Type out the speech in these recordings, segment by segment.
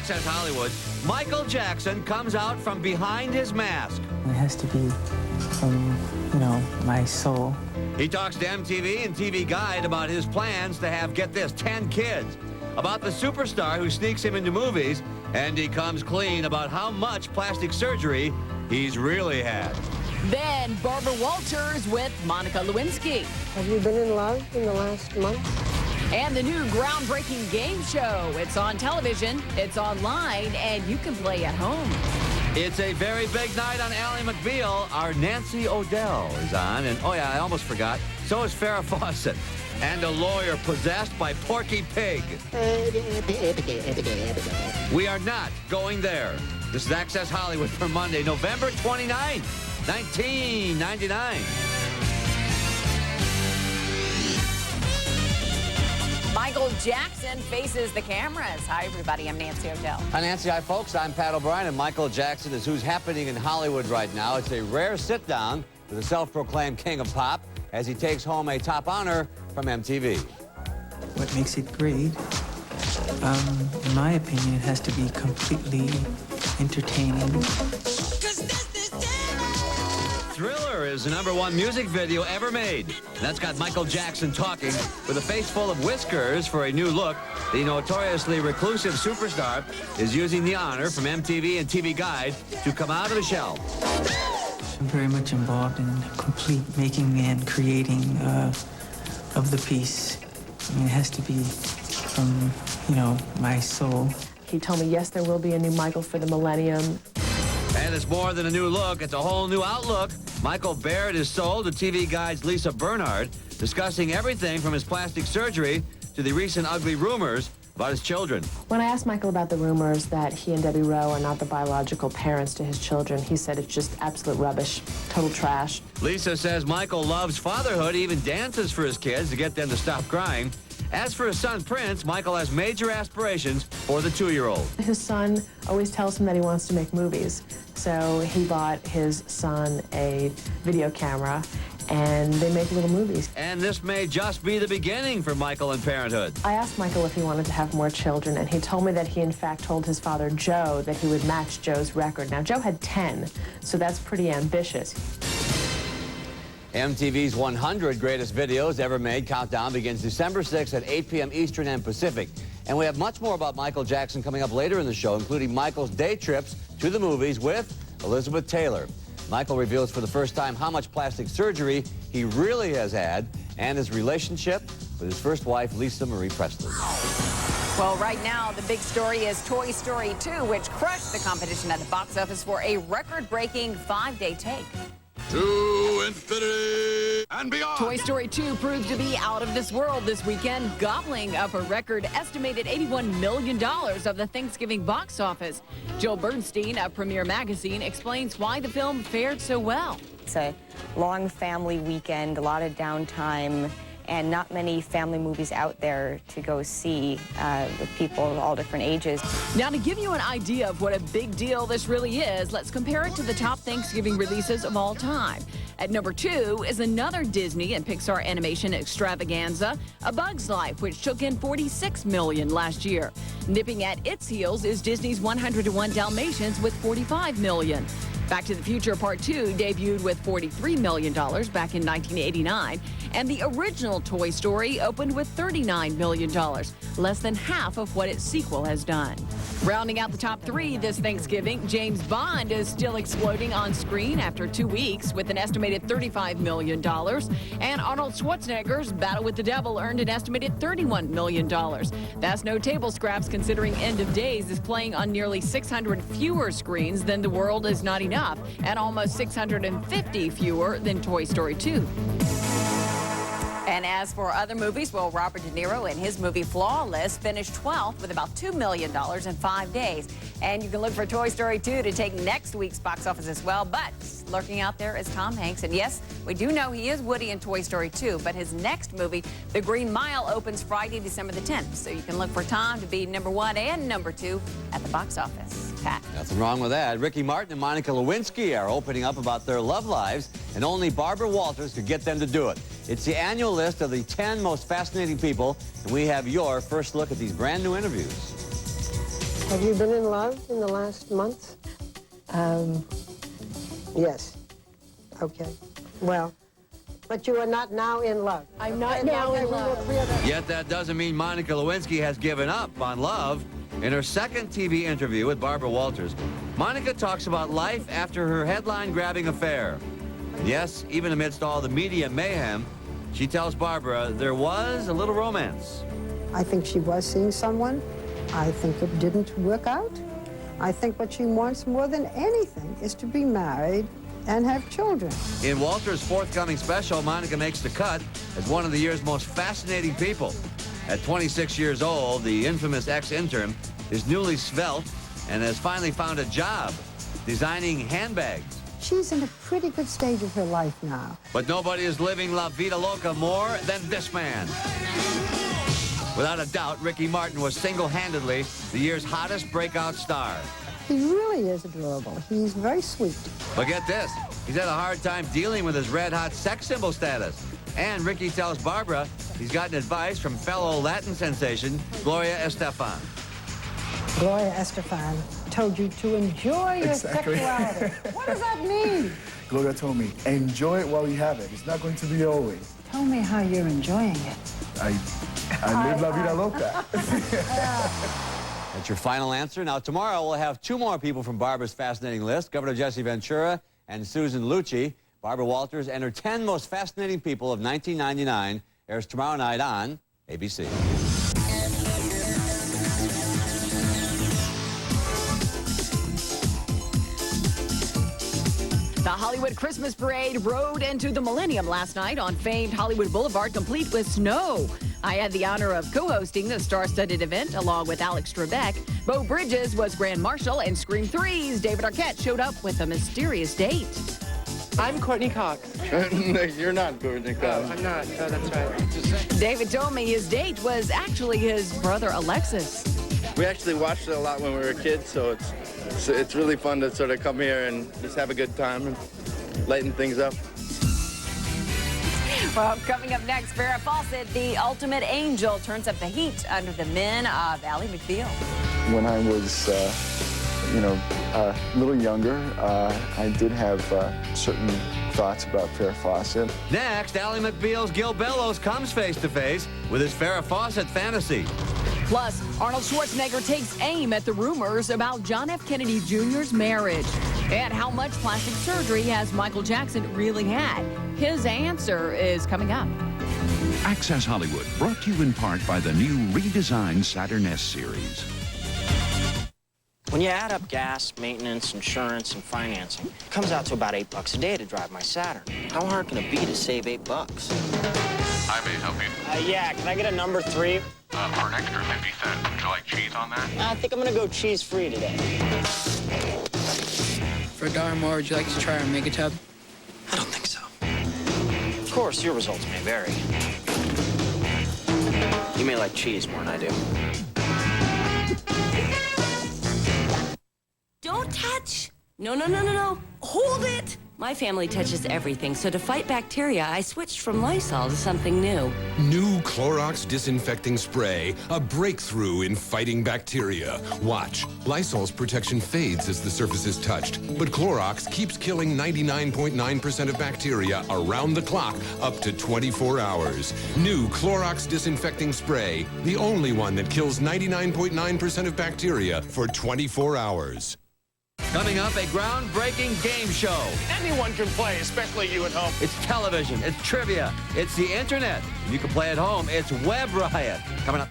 Access Hollywood, Michael Jackson comes out from behind his mask. It has to be from, my soul. He talks to MTV and TV Guide about his plans to have, get this, 10 kids. About the superstar who sneaks him into movies, and he comes clean about how much plastic surgery he's really had. Then Barbara Walters with Monica Lewinsky. Have you been in love in the last month? And the new groundbreaking game show. It's on television, it's online, and you can play at home. It's a very big night on Ally McBeal. Our Nancy O'Dell is on, and oh yeah, I almost forgot, so is Farrah Fawcett. And a lawyer possessed by Porky Pig. We are not going there. This is Access Hollywood for Monday, November 29th, 1999. Michael Jackson faces the cameras. Hi, everybody. I'm Nancy O'Dell. Hi, Nancy. Hi, folks. I'm Pat O'Brien, and Michael Jackson is who's happening in Hollywood right now. It's a rare sit-down with the self-proclaimed king of pop as he takes home a top honor from MTV. What makes it great, in my opinion, it has to be completely entertaining. Thriller is the #1 music video ever made. That's got Michael Jackson talking with a face full of whiskers for a new look. The notoriously reclusive superstar is using the honor from MTV and TV Guide to come out of the shell. I'm very much involved in complete making and creating of the piece. I mean, it has to be from, my soul. He told me, yes, there will be a new Michael for the millennium. And it's more than a new look, it's a whole new outlook. Michael bared his soul to TV Guide's Lisa Bernhard, discussing everything from his plastic surgery to the recent ugly rumors about his children. When I asked Michael about the rumors that he and Debbie Rowe are not the biological parents to his children, he said it's just absolute rubbish, total trash. Lisa says Michael loves fatherhood, even dances for his kids to get them to stop crying. As for his son, Prince, Michael has major aspirations for the 2-year-old. His son always tells him that he wants to make movies, so he bought his son a video camera, and they make little movies. And this may just be the beginning for Michael and parenthood. I asked Michael if he wanted to have more children, and he told me that he, in fact, told his father, Joe, that he would match Joe's record. Now, Joe had 10, so that's pretty ambitious. MTV's 100 Greatest Videos Ever Made countdown begins December 6th at 8 p.m. Eastern and Pacific. And we have much more about Michael Jackson coming up later in the show, including Michael's day trips to the movies with Elizabeth Taylor. Michael reveals for the first time how much plastic surgery he really has had and his relationship with his first wife, Lisa Marie Presley. Well, right now, the big story is Toy Story 2, which crushed the competition at the box office for a record-breaking 5-day take. To infinity and beyond. Toy Story 2 proved to be out of this world this weekend, gobbling up a record estimated $81 million of the Thanksgiving box office. Jill Bernstein of Premiere Magazine explains why the film fared so well. It's a long family weekend, a lot of downtime, and not many family movies out there to go see with people of all different ages. Now, to give you an idea of what a big deal this really is, let's compare it to the top Thanksgiving releases of all time. At number 2 is another Disney and Pixar animation extravaganza, A Bug's Life, which took in $46 million last year. Nipping at its heels is Disney's 101 Dalmatians with $45 million. Back to the Future Part 2 debuted with $43 million back in 1989, and the original Toy Story opened with $39 million, less than half of what its sequel has done. Rounding out the top 3 this Thanksgiving, James Bond is still exploding on screen after 2 weeks with an estimated $35 million, and Arnold Schwarzenegger's Battle with the Devil earned an estimated $31 million. That's no table scraps considering End of Days is playing on nearly 600 fewer screens than The World Is Not Enough, and almost 650 fewer than Toy Story 2. And as for other movies, well, Robert De Niro in his movie Flawless finished 12th with about $2 million in 5 days. And you can look for Toy Story 2 to take next week's box office as well. But lurking out there is Tom Hanks. And yes, we do know he is Woody in Toy Story 2. But his next movie, The Green Mile, opens Friday, December the 10th. So you can look for Tom to be number 1 and number 2 at the box office. Pat. Nothing wrong with that. Ricky Martin and Monica Lewinsky are opening up about their love lives, and only Barbara Walters could get them to do it. It's the annual list of the 10 most fascinating people, and we have your first look at these brand new interviews. Have you been in love in the last month? Yes. Okay. Well, but you are not now in love. I'm not now in love. Yet that doesn't mean Monica Lewinsky has given up on love. In her second TV interview with Barbara Walters, Monica talks about life after her headline-grabbing affair. Yes, even amidst all the media mayhem, she tells Barbara there was a little romance. I think she was seeing someone. I think it didn't work out. I think what she wants more than anything is to be married and have children. In Walters' forthcoming special, Monica makes the cut as one of the year's most fascinating people. At 26 years old, the infamous ex-intern is newly svelte and has finally found a job designing handbags. She's in a pretty good stage of her life now. But nobody is living La Vida Loca more than this man. Without a doubt, Ricky Martin was single-handedly the year's hottest breakout star. He really is adorable. He's very sweet. But get this, he's had a hard time dealing with his red-hot sex symbol status. And Ricky tells Barbara he's gotten advice from fellow Latin sensation Gloria Estefan. Gloria Estefan told you to enjoy your sexuality. What does that mean? Gloria told me, enjoy it while you have it. It's not going to be always. Tell me how you're enjoying it. I live La Vida Loca. That's your final answer. Now, tomorrow we'll have two more people from Barbara's fascinating list, Governor Jesse Ventura and Susan Lucci. Barbara Walters and her 10 most fascinating people of 1999 airs tomorrow night on ABC. The Hollywood Christmas Parade rode into the Millennium last night on famed Hollywood Boulevard, complete with snow. I had the honor of co-hosting the star-studded event along with Alex Trebek. Beau Bridges was Grand Marshal, and Scream 3's David Arquette showed up with a mysterious date. I'm Courtney Cox. No, you're not Courtney Cox. I'm not. No, that's right. David told me his date was actually his brother Alexis. We actually watched it a lot when we were kids, so it's really fun to sort of come here and just have a good time and lighten things up. Well, coming up next, Farrah Fawcett, the ultimate angel, turns up the heat under the men of Ally McBeal. When I was, a little younger, I did have certain thoughts about Farrah Fawcett. Next, Ally McBeal's Gil Bellows comes face-to-face with his Farrah Fawcett fantasy. Plus, Arnold Schwarzenegger takes aim at the rumors about John F. Kennedy Jr.'s marriage. And how much plastic surgery has Michael Jackson really had? His answer is coming up. Access Hollywood, brought to you in part by the new redesigned Saturn S series. When you add up gas, maintenance, insurance, and financing, it comes out to about $8 a day to drive my Saturn. How hard can it be to save $8? I may help you. Yeah, can I get a number 3? For an extra 50 cents, would you like cheese on that? I think I'm gonna go cheese-free today. For $1 more, would you like to try our Mega Tub? I don't think so. Of course, your results may vary. You may like cheese more than I do. Don't touch! No, no, no, no, no. Hold it! My family touches everything, so to fight bacteria, I switched from Lysol to something new. New Clorox Disinfecting Spray, a breakthrough in fighting bacteria. Watch. Lysol's protection fades as the surface is touched, but Clorox keeps killing 99.9% of bacteria around the clock up to 24 hours. New Clorox Disinfecting Spray, the only one that kills 99.9% of bacteria for 24 hours. Coming up, a groundbreaking game show. Anyone can play, especially you at home. It's television, it's trivia, it's the internet. You can play at home, it's Web Riot. Coming up.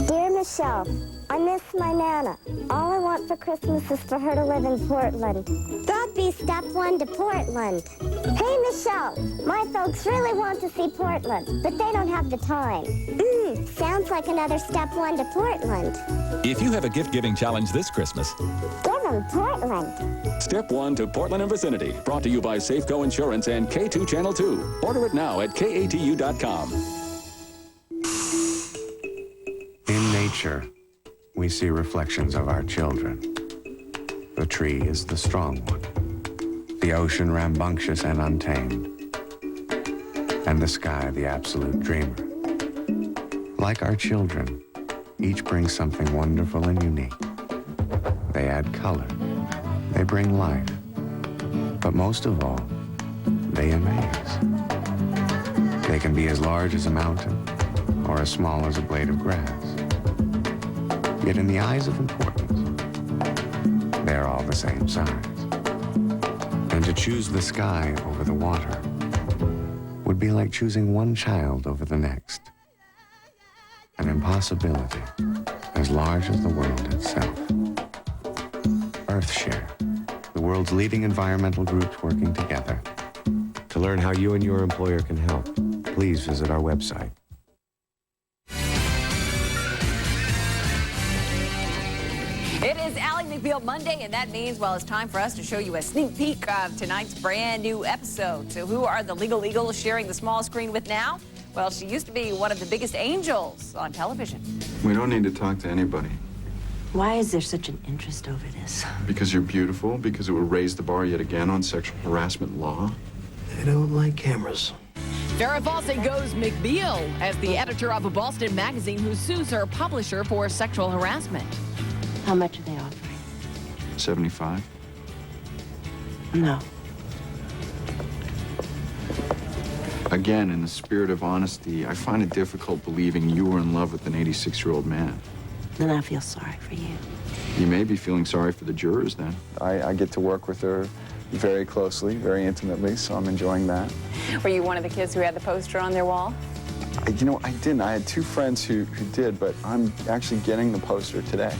Dear Michelle, I miss my Nana. All I want for Christmas is for her to live in Portland. That'd be step 1 to Portland. Hey, Michelle, my folks really want to see Portland, but they don't have the time. Sounds like another step 1 to Portland. If you have a gift-giving challenge this Christmas, Give them Portland. Step 1 to Portland and Vicinity. Brought to you by Safeco Insurance and K2 Channel 2. Order it now at KATU.com. In nature, we see reflections of our children. The tree is the strong one, the ocean rambunctious and untamed, and the sky the absolute dreamer. Like our children, Each brings something wonderful and unique. They add color. They bring life. But most of all, they amaze. They can be as large as a mountain or as small as a blade of grass. Yet in the eyes of importance, they're all the same size. And to choose the sky over the water would be like choosing one child over the next. An impossibility as large as the world itself. Earthshare, the world's leading environmental groups working together. To learn how you and your employer can help, please visit our website. It is Ally McBeal Monday, and that means, well, it's time for us to show you a sneak peek of tonight's brand new episode. So who are the legal eagles sharing the small screen with now? Well, she used to be one of the biggest angels on television. We don't need to talk to anybody. Why is there such an interest over this? Because you're beautiful, because it will raise the bar yet again on sexual harassment law. They don't like cameras. Farrah Fawcett goes McBeal as the editor of a Boston magazine who sues her publisher for sexual harassment. How much are they offering? 75. No. Again, in the spirit of honesty, I find it difficult believing you were in love with an 86-year-old man. Then I feel sorry for you. You may be feeling sorry for the jurors then. I get to work with her very closely, very intimately, so I'm enjoying that. Were you one of the kids who had the poster on their wall? You know, I didn't. I had two friends who did, but I'm actually getting the poster today.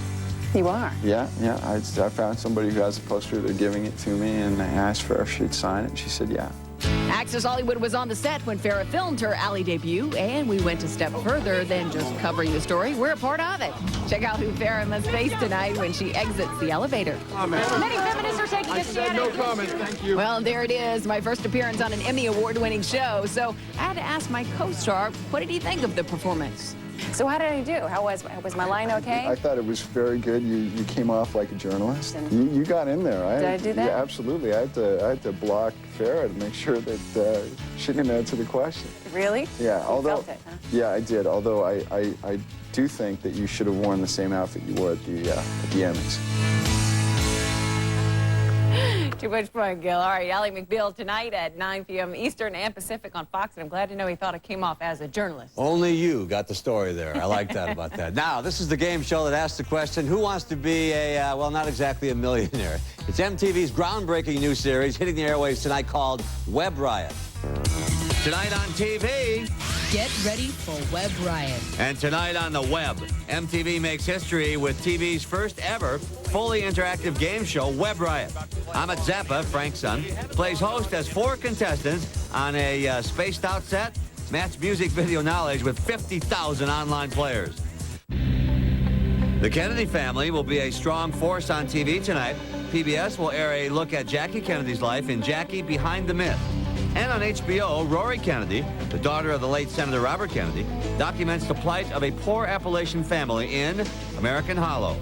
You are? Yeah. I found somebody who has a poster. They're giving it to me, and I asked her if she'd sign it, and she said yeah. Access Hollywood was on the set when Farrah filmed her Ally debut, and we went a step further than just covering the story. We're a part of it. Check out who Farrah must face tonight when she exits the elevator. Many feminists are taking a stand. No comment, thank you. Well, there it is, my first appearance on an Emmy Award-winning show. So I had to ask my co-star, what did he think of the performance? So how did I do? How was my line okay? I thought it was very good. You came off like a journalist. You got in there. Did I do that? Yeah, absolutely. I had to block Farrah to make sure that she didn't answer the question. Really? Yeah. You although, felt it, huh? Yeah, I did. Although I do think that you should have worn the same outfit you wore at the Emmys. Too much fun, Gil. All right, Ally McBeal tonight at 9 p.m. Eastern and Pacific on Fox, and I'm glad to know he thought I came off as a journalist. Only you got the story there. I like that about that. Now, this is the game show that asks the question, who wants to be a, well, not exactly a millionaire? It's MTV's groundbreaking new series hitting the airwaves tonight called Web Riot. Tonight on TV... Get ready for Web Riot. And tonight on the web, MTV makes history with TV's first ever fully interactive game show, Web Riot. Ahmet Zappa, Frank's son, plays host as 4 contestants on a spaced-out set, match music video knowledge with 50,000 online players. The Kennedy family will be a strong force on TV tonight. PBS will air a look at Jackie Kennedy's life in Jackie Behind the Myth. And on HBO, Rory Kennedy, the daughter of the late Senator Robert Kennedy, documents the plight of a poor Appalachian family in American Hollow.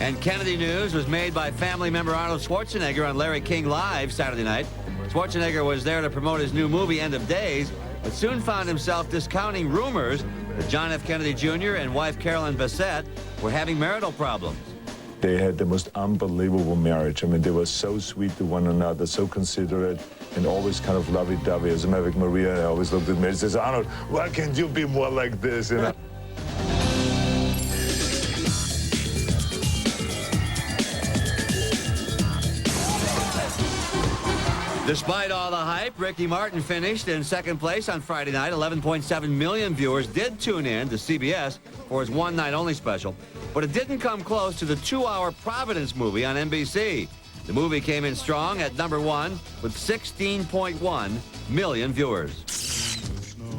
And Kennedy News was made by family member Arnold Schwarzenegger on Larry King Live Saturday night. Schwarzenegger was there to promote his new movie, End of Days, but soon found himself discounting rumors that John F. Kennedy Jr. and wife Carolyn Bessette were having marital problems. They had the most unbelievable marriage. I mean, they were so sweet to one another, so considerate, and always kind of lovey-dovey. As a matter of fact, Maria always looked at me and says, Arnold, why can't you be more like this? You know? Despite all the hype, Ricky Martin finished in second place on Friday night. 11.7 million viewers did tune in to CBS for his one-night-only special, but it didn't come close to the 2-hour Providence movie on NBC. The movie came in strong at number 1 with 16.1 million viewers.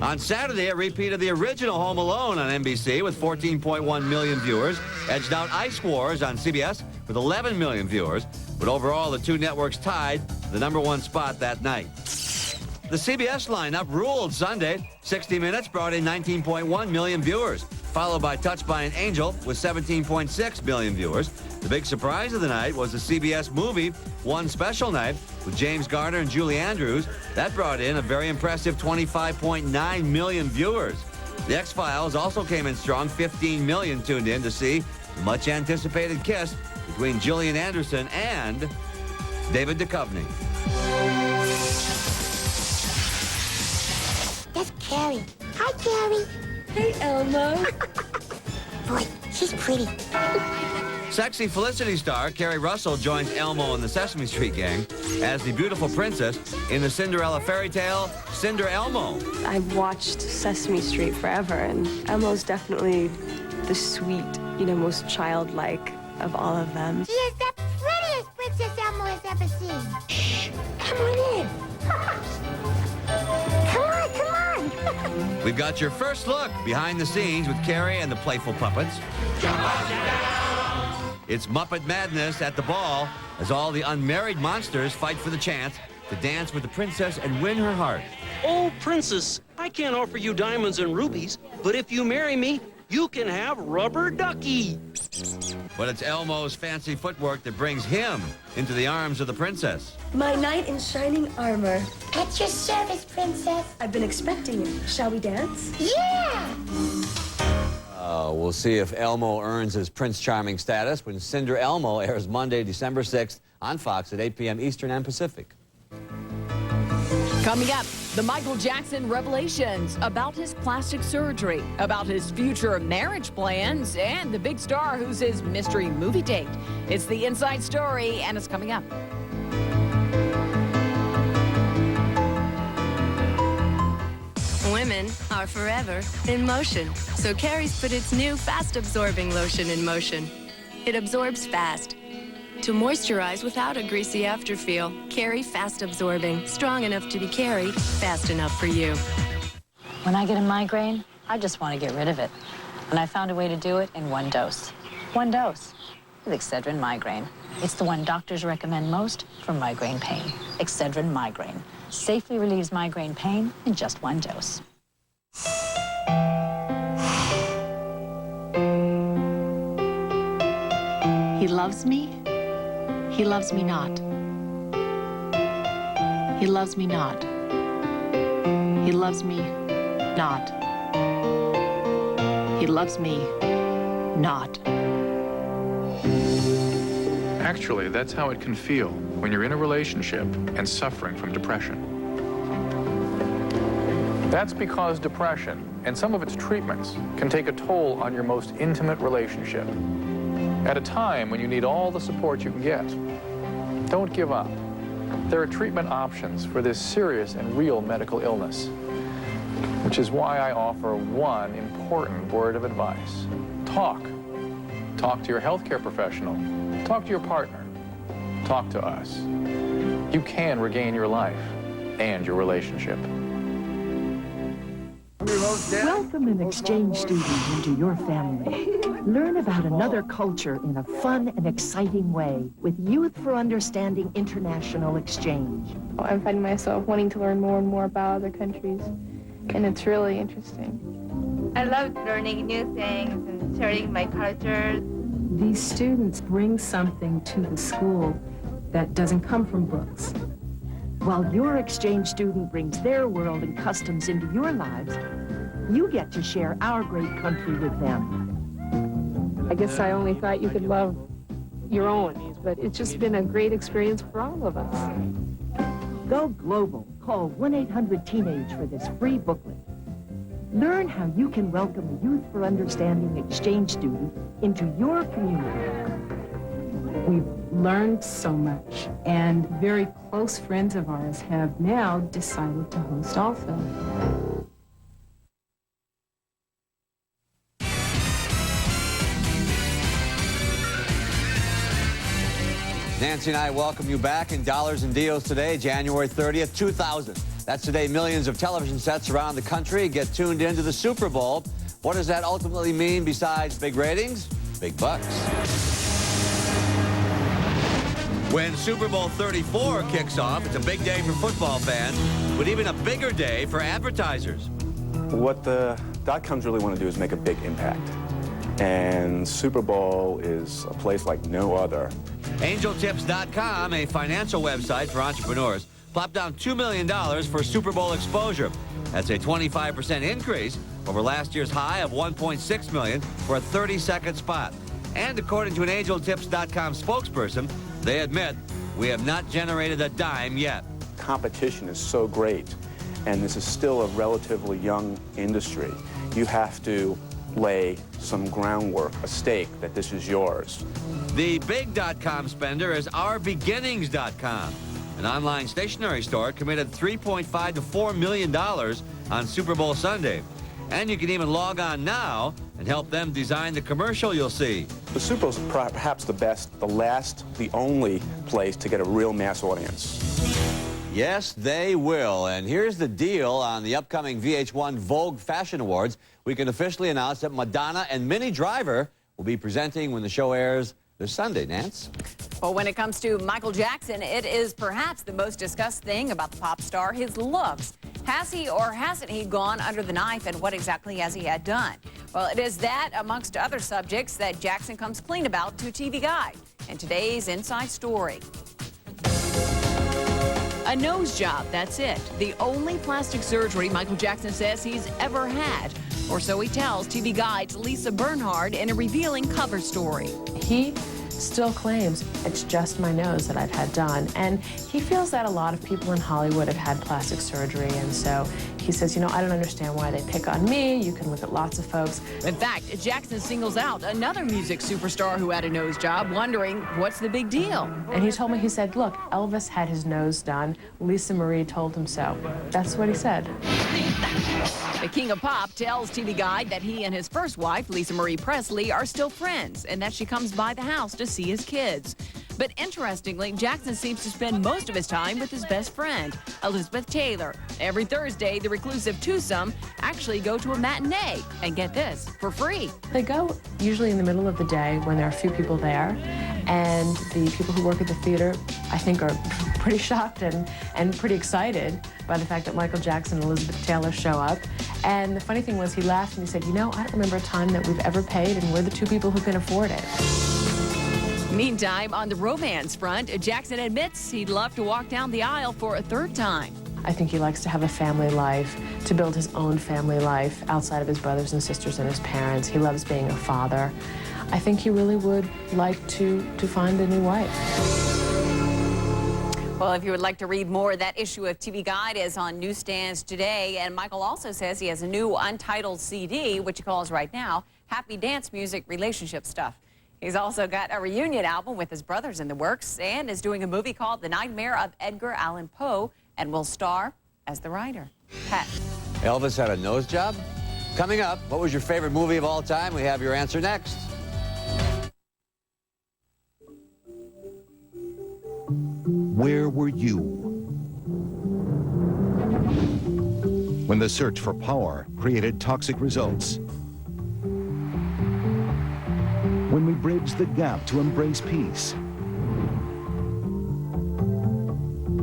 On Saturday, a repeat of the original Home Alone on NBC with 14.1 million viewers edged out Ice Wars on CBS with 11 million viewers, but overall the two networks tied the number 1 spot that night. The CBS lineup ruled Sunday. 60 Minutes brought in 19.1 million viewers, followed by Touched by an Angel with 17.6 million viewers. The big surprise of the night was the CBS movie One Special Night with James Garner and Julie Andrews. That brought in a very impressive 25.9 million viewers. The X-Files also came in strong. 15 million tuned in to see the much-anticipated kiss between Gillian Anderson and David Duchovny. That's Carrie. Hi, Carrie. Hey, Elmo. Boy, she's pretty. Sexy Felicity star Carrie Russell joins Elmo and the Sesame Street gang as the beautiful princess in the Cinderella fairy tale, Cinder Elmo. I've watched Sesame Street forever, and Elmo's definitely the sweet, most childlike of all of them. She is the prettiest Princess Elmo has ever seen. Shh, come on in. Come on. We've got your first look behind the scenes with Carrie and the playful puppets. It's Muppet Madness at the ball as all the unmarried monsters fight for the chance to dance with the princess and win her heart. Oh, princess, I can't offer you diamonds and rubies, but if you marry me, you can have rubber ducky. But it's Elmo's fancy footwork that brings him into the arms of the princess. My knight in shining armor. At your service, Princess. I've been expecting you. Shall we dance? Yeah. We'll see if Elmo earns his Prince Charming status when Cinder Elmo airs Monday, December 6th on Fox at 8 p.m. Eastern and Pacific. Coming up, the Michael Jackson revelations about his plastic surgery, about his future marriage plans, and the big star who's his mystery movie date. It's the Inside Story, and it's coming up. Women are forever in motion. So Carrie's put its new fast-absorbing lotion in motion. It absorbs fast to moisturize without a greasy afterfeel. Carrie Fast Absorbing, strong enough to be carried, fast enough for you. When I get a migraine, I just want to get rid of it. And I found a way to do it in one dose. One dose with Excedrin Migraine. It's the one doctors recommend most for migraine pain. Excedrin Migraine safely relieves migraine pain in just one dose. He loves me. He loves me not. He loves me not. He loves me not. He loves me not. Actually, that's how it can feel when you're in a relationship and suffering from depression. That's because depression and some of its treatments can take a toll on your most intimate relationship. At a time when you need all the support you can get, don't give up. There are treatment options for this serious and real medical illness, which is why I offer one important word of advice. Talk. Talk to your healthcare professional. Talk to your partner. Talk to us. You can regain your life and your relationship. Welcome an exchange student into your family. Learn about another culture in a fun and exciting way with Youth for Understanding International Exchange. I'm finding myself wanting to learn more and more about other countries, and it's really interesting. I love learning new things and sharing my culture. These students bring something to the school that doesn't come from books. While your exchange student brings their world and customs into your lives, you get to share our great country with them. I guess I only thought you could love your own, but it's just been a great experience for all of us. Go global. Call 1-800-TEENAGE for this free booklet. Learn how you can welcome a Youth for Understanding exchange student into your community. We've learned so much, and very close friends of ours have now decided to host also. Nancy and I welcome you back in Dollars and Deals today, January 30th, 2000. That's today millions of television sets around the country get tuned into the Super Bowl. What does that ultimately mean besides big ratings? Big bucks. When Super Bowl 34 kicks off, it's a big day for football fans, but even a bigger day for advertisers. What the dot-coms really want to do is make a big impact. And Super Bowl is a place like no other. Angeltips.com, a financial website for entrepreneurs, plopped down $2 million for Super Bowl exposure. That's a 25% increase over last year's high of 1.6 million for a 30-second spot. And according to an AngelTips.com spokesperson, they admit we have not generated a dime yet. Competition is so great, and this is still a relatively young industry. You have to lay some groundwork, a stake that this is yours. The big .com spender is OurBeginnings.com. An online stationery store committed $3.5 to $4 million on Super Bowl Sunday. And you can even log on now and help them design the commercial you'll see. The Super Bowl is perhaps the best, the last, the only place to get a real mass audience. Yes, they will. And here's the deal on the upcoming VH1 Vogue Fashion Awards. We can officially announce that Madonna and Minnie Driver will be presenting when the show airs this Sunday. Nance? Well, when it comes to Michael Jackson, it is perhaps the most discussed thing about the pop star, his looks. Has he or hasn't he gone under the knife, and what exactly has he had done? Well, it is that, amongst other subjects, that Jackson comes clean about to TV Guide in today's Inside Story. A nose job, that's it. The only plastic surgery Michael Jackson says he's ever had. Or so he tells TV Guide's Lisa Bernhard in a revealing cover story. He still claims it's just my nose that I've had done. And he feels that a lot of people in Hollywood have had plastic surgery. And so he says, you know, I don't understand why they pick on me. You can look at lots of folks. In fact, Jackson singles out another music superstar who had a nose job, wondering what's the big deal. And he told me, he said, look, Elvis had his nose done. Lisa Marie told him so. That's what he said. The King of Pop tells TV Guide that he and his first wife, Lisa Marie Presley, are still friends and that she comes by the house to see his kids. But interestingly, Jackson seems to spend most of his time with his best friend, Elizabeth Taylor. Every Thursday, the reclusive twosome actually go to a matinee, and get this, for free. They go usually in the middle of the day when there are a few people there, and the people who work at the theater, I think, are pretty shocked and pretty excited by the fact that Michael Jackson and Elizabeth Taylor show up. And the funny thing was, he laughed and he said, you know, I don't remember a time that we've ever paid, and we're the two people who can afford it. Meantime, on the romance front, Jackson admits he'd love to walk down the aisle for a third time. I think he likes to have a family life, to build his own family life outside of his brothers and sisters and his parents. He loves being a father. I think he really would like to find a new wife. Well, if you would like to read more, that issue of TV Guide is on newsstands today. And Michael also says he has a new untitled CD, which he calls right now Happy Dance Music Relationship Stuff. He's also got a reunion album with his brothers in the works and is doing a movie called The Nightmare of Edgar Allan Poe and will star as the writer. Pat. Elvis had a nose job? Coming up, what was your favorite movie of all time? We have your answer next. Where were you when the search for power created toxic results? When we bridged the gap to embrace peace?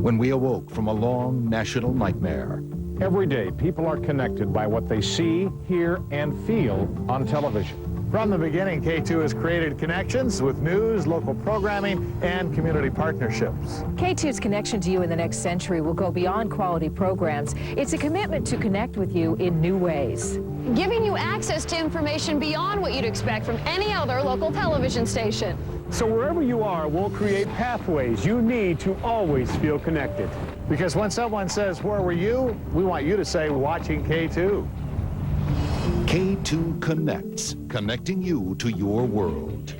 When we awoke from a long national nightmare? Every day, people are connected by what they see, hear, and feel on television. From the beginning, K2 has created connections with news, local programming, and community partnerships. K2's connection to you in the next century will go beyond quality programs. It's a commitment to connect with you in new ways. Giving you access to information beyond what you'd expect from any other local television station. So wherever you are, we'll create pathways you need to always feel connected. Because when someone says, "Where were you?" we want you to say, "Watching K2." K2 Connects, connecting you to your world.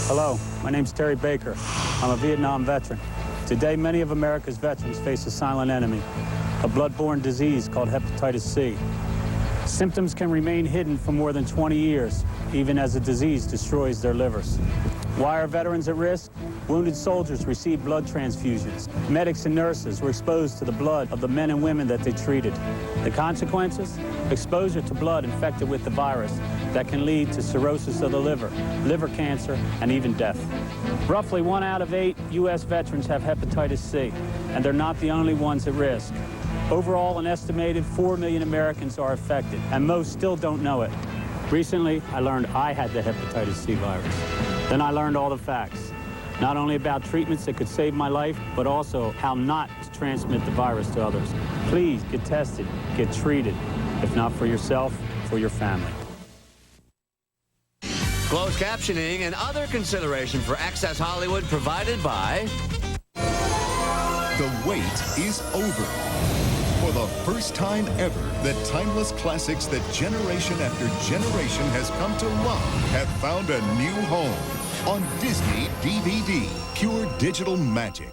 Hello, my name's Terry Baker. I'm a Vietnam veteran. Today, many of America's veterans face a silent enemy, a blood-borne disease called hepatitis C. Symptoms can remain hidden for more than 20 years, even as the disease destroys their livers. Why are veterans at risk? Wounded soldiers receive blood transfusions. Medics and nurses were exposed to the blood of the men and women that they treated. The consequences? Exposure to blood infected with the virus that can lead to cirrhosis of the liver, liver cancer, and even death. Roughly 1 out of 8 U.S. veterans have hepatitis C, and they're not the only ones at risk. Overall, an estimated 4 million Americans are affected, and most still don't know it. Recently, I learned I had the hepatitis C virus. Then I learned all the facts, not only about treatments that could save my life, but also how not to transmit the virus to others. Please get tested, get treated. If not for yourself, for your family. Closed captioning and other consideration for Access Hollywood provided by... The wait is over. For the first time ever, the timeless classics that generation after generation has come to love have found a new home on Disney DVD, pure digital magic.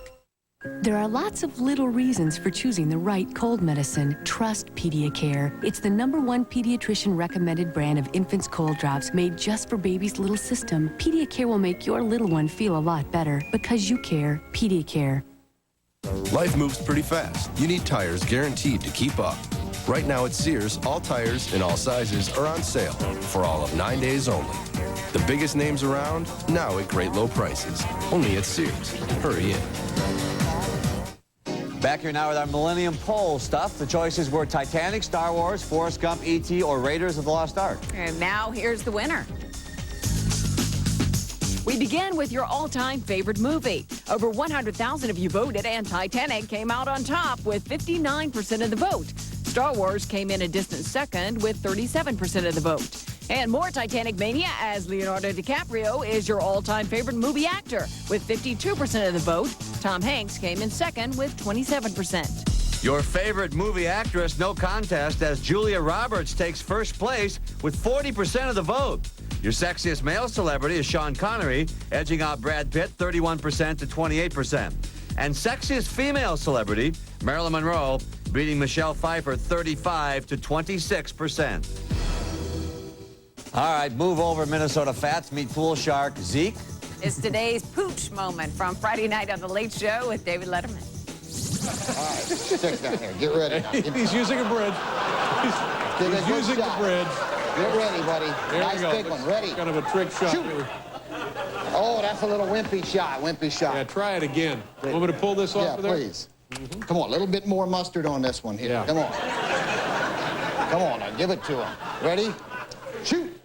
There are lots of little reasons for choosing the right cold medicine. Trust Pediacare. It's the #1 pediatrician recommended brand of infant's cold drops made just for baby's little system. Pediacare will make your little one feel a lot better because you care. Pediacare. Life moves pretty fast. You need tires guaranteed to keep up. Right now at Sears, all tires in all sizes are on sale for all of 9 days only. The biggest names around, now at great low prices. Only at Sears. Hurry in. Back here now with our Millennium Poll stuff. The choices were Titanic, Star Wars, Forrest Gump, E.T., or Raiders of the Lost Ark. And now here's the winner. We begin with your all-time favorite movie. Over 100,000 of you voted, and Titanic came out on top with 59% of the vote. Star Wars came in a distant second with 37% of the vote. And more Titanic mania as Leonardo DiCaprio is your all-time favorite movie actor with 52% of the vote. Tom Hanks came in second with 27%. Your favorite movie actress, no contest, as Julia Roberts takes first place with 40% of the vote. Your sexiest male celebrity is Sean Connery, edging out Brad Pitt 31% to 28%. And sexiest female celebrity, Marilyn Monroe, beating Michelle Pfeiffer 35 to 26%. All right, move over, Minnesota Fats. Meet Pool Shark Zeke. It's today's pooch moment from Friday night on The Late Show with David Letterman. All right, stick down here. Get ready now. He's using a bridge. He's using the bridge. Get ready, buddy. There nice we go. big one. Ready. Kind of a trick shot. Shoot. Oh, that's a little wimpy shot. Wimpy shot. Yeah, try it again. Want me to pull this off yeah, of there? Please. Come on, a little bit more mustard on this one here. Yeah. Come on. Come on, now give it to him. Ready? Shoot.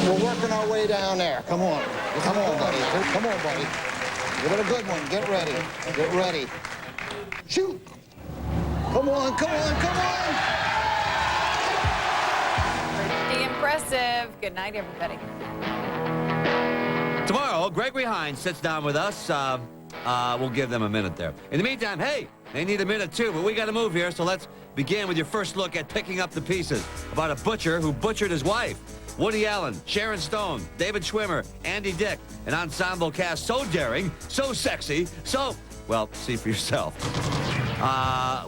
We're working our way down there. Come on. Come on, buddy. Come on, buddy. Give it a good one. Get ready. Get ready. Shoot. Come on, come on, come on. Pretty impressive. Good night, everybody. Tomorrow, Gregory Hines sits down with us. We'll give them a minute there. In the meantime, hey, they need a minute too, but we got to move here, so let's begin with your first look at picking up the pieces about a butcher who butchered his wife. Woody Allen, Sharon Stone, David Schwimmer, Andy Dick, an ensemble cast so daring, so sexy, so, well, see for yourself.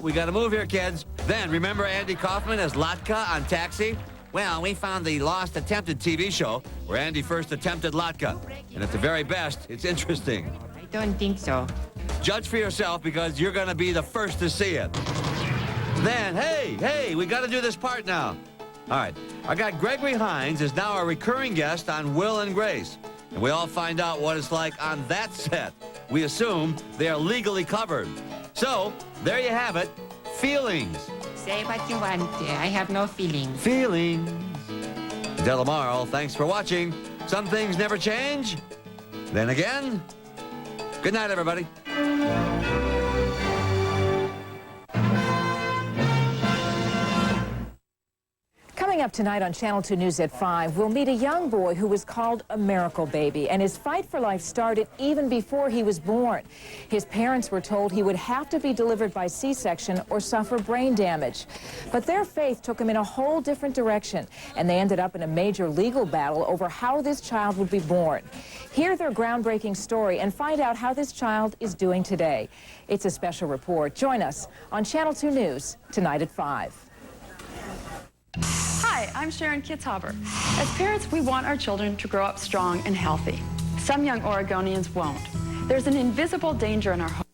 We got to move here, kids. Then, remember Andy Kaufman as Latka on Taxi? Well, we found the Lost Attempted TV show where Andy first attempted Latka. And at the very best, it's interesting. I don't think so. Judge for yourself because you're going to be the first to see it. Then, hey, we got to do this part now. All right, I got Gregory Hines is now our recurring guest on Will and Grace. And we all find out what it's like on that set. We assume they are legally covered. So, there you have it, feelings. Say what you want. I have no feelings. Feelings. Until tomorrow, thanks for watching. Some things never change. Then again, good night, everybody. Coming up tonight on Channel 2 News at 5, we'll meet a young boy who was called a miracle baby, and his fight for life started even before he was born. His parents were told he would have to be delivered by C-section or suffer brain damage. But their faith took him in a whole different direction, and they ended up in a major legal battle over how this child would be born. Hear their groundbreaking story and find out how this child is doing today. It's a special report. Join us on Channel 2 News tonight at 5. Hi, I'm Sharon Kitzhaber. As parents, we want our children to grow up strong and healthy. Some young Oregonians won't. There's an invisible danger in our home.